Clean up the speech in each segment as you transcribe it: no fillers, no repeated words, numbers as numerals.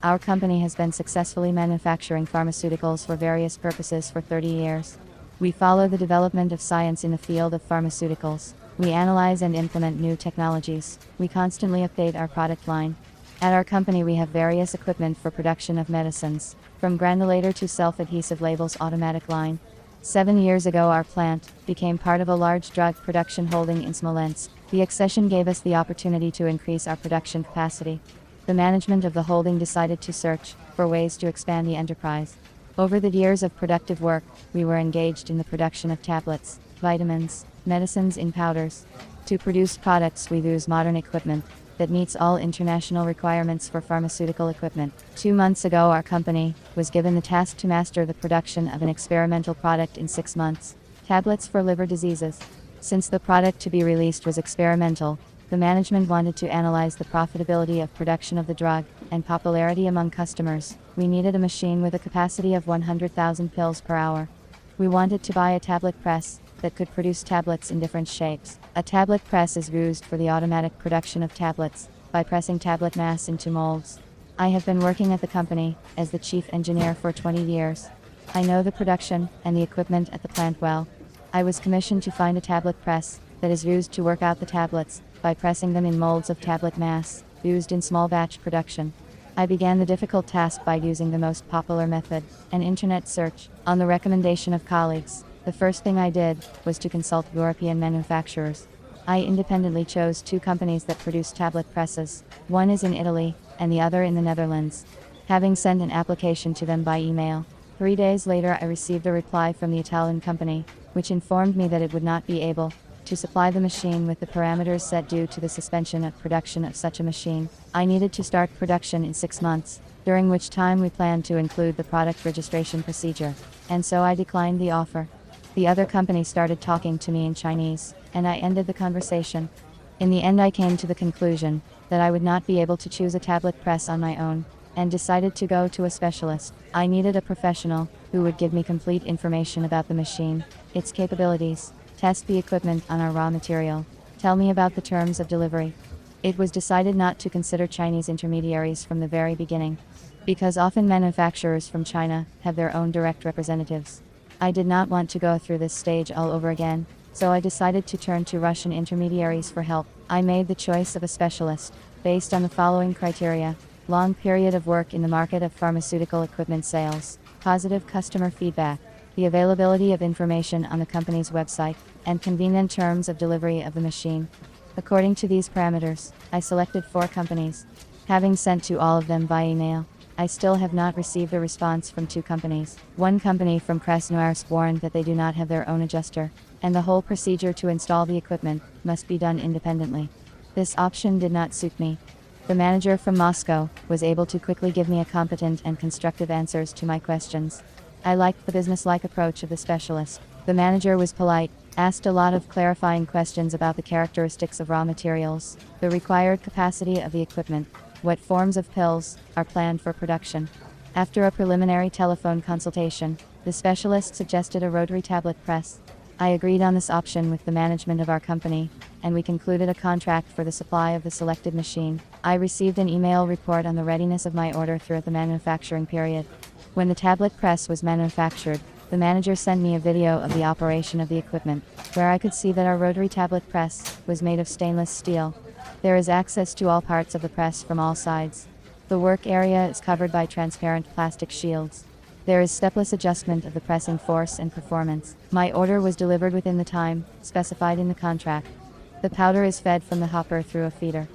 Our company has been successfully manufacturing pharmaceuticals for various purposes for 30 years. We follow the development of science in the field of pharmaceuticals. We analyze and implement new technologies. We constantly update our product line. At our company we have various equipment for production of medicines, from granulator to self-adhesive labels automatic line. 7 years ago our plant became part of a large drug production holding in Smolensk. The accession gave us the opportunity to increase our production capacity. The management of the holding decided to search for ways to expand the enterprise. Over the years of productive work, we were engaged in the production of tablets, vitamins, medicines in powders. To produce products we use modern equipment that meets all international requirements for pharmaceutical equipment. 2 months ago our company was given the task to master the production of an experimental product in 6 months. Tablets for liver diseases. Since the product to be released was experimental, the management wanted to analyze the profitability of production of the drug and popularity among customers. We needed a machine with a capacity of 100,000 pills per hour. We wanted to buy a tablet press that could produce tablets in different shapes. A tablet press is used for the automatic production of tablets by pressing tablet mass into molds. I have been working at the company as the chief engineer for 20 years. I know the production and the equipment at the plant well. I was commissioned to find a tablet press that is used to work out the tablets by pressing them in molds of tablet mass, used in small batch production. I began the difficult task by using the most popular method, an internet search. On the recommendation of colleagues, the first thing I did was to consult European manufacturers. I independently chose 2 companies that produce tablet presses. One is in Italy, and the other in the Netherlands. Having sent an application to them by email, 3 days later I received a reply from the Italian company, which informed me that it would not be able to supply the machine with the parameters set due to the suspension of production of such a machine. I needed to start production in 6 months, during which time we planned to include the product registration procedure, and so I declined the offer. The other company started talking to me in Chinese, and I ended the conversation. In the end I came to the conclusion that I would not be able to choose a tablet press on my own, and decided to go to a specialist. I needed a professional who would give me complete information about the machine, its capabilities, test the equipment on our raw material, tell me about the terms of delivery. It was decided not to consider Chinese intermediaries from the very beginning, because often manufacturers from China have their own direct representatives. I did not want to go through this stage all over again, so I decided to turn to Russian intermediaries for help. I made the choice of a specialist, based on the following criteria: long period of work in the market of pharmaceutical equipment sales, positive customer feedback, the availability of information on the company's website, and convenient terms of delivery of the machine. According to these parameters, I selected 4 companies. Having sent to all of them by email, I still have not received a response from 2 companies. One company from Krasnoyarsk warned that they do not have their own adjuster, and the whole procedure to install the equipment must be done independently. This option did not suit me. The manager from Moscow was able to quickly give me a competent and constructive answers to my questions. I liked the business-like approach of the specialist. The manager was polite, asked a lot of clarifying questions about the characteristics of raw materials, the required capacity of the equipment, what forms of pills are planned for production. After a preliminary telephone consultation, the specialist suggested a rotary tablet press. I agreed on this option with the management of our company, and we concluded a contract for the supply of the selected machine. I received an email report on the readiness of my order throughout the manufacturing period. When the tablet press was manufactured, the manager sent me a video of the operation of the equipment, where I could see that our rotary tablet press was made of stainless steel. There is access to all parts of the press from all sides. The work area is covered by transparent plastic shields. There is stepless adjustment of the pressing force and performance. My order was delivered within the time specified in the contract. The powder is fed from the hopper through a feeder.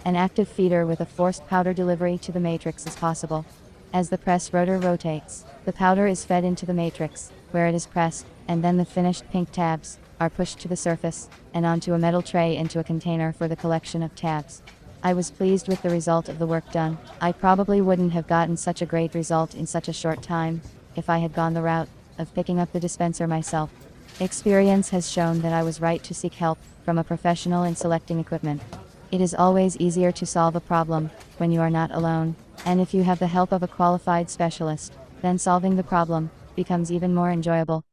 An active feeder with a forced powder delivery to the matrix is possible. As the press rotor rotates, the powder is fed into the matrix, where it is pressed, and then the finished pink tabs are pushed to the surface, and onto a metal tray into a container for the collection of tabs. I was pleased with the result of the work done. I probably wouldn't have gotten such a great result in such a short time if I had gone the route of picking up the dispenser myself. Experience has shown that I was right to seek help from a professional in selecting equipment. It is always easier to solve a problem when you are not alone, and if you have the help of a qualified specialist, then solving the problem becomes even more enjoyable.